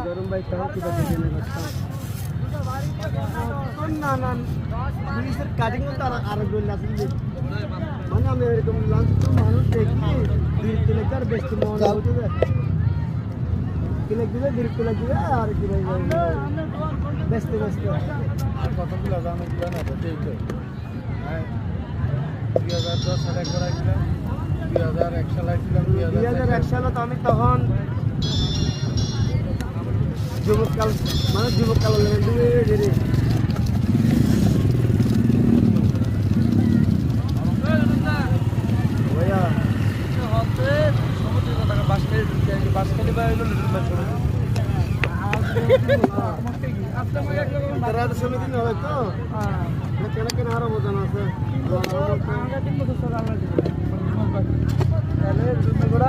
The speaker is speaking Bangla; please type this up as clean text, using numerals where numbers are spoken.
গরম বাইক না না জিনিসের কাটিং তো আর গোল আছে মানে আমি এরকম লাঞ্চ তো মানুষ দেখি 2 কিলোমিটার বেশি মন হতে যায় কিলো দিলে 1.5 কিলো দিলে আর কি ভাই ব্যস্ত আর কতগুলো জানো কি জানো এই তো হ্যাঁ 2010 সালে করা ছিলাম 2001 সালে ছিলাম 2001 সালে তো আমি তখন যুবককাল মানে যুবককাল ধীরে সমিতি হবে তো কেন কেন আরো বোঝানো আছে তাহলে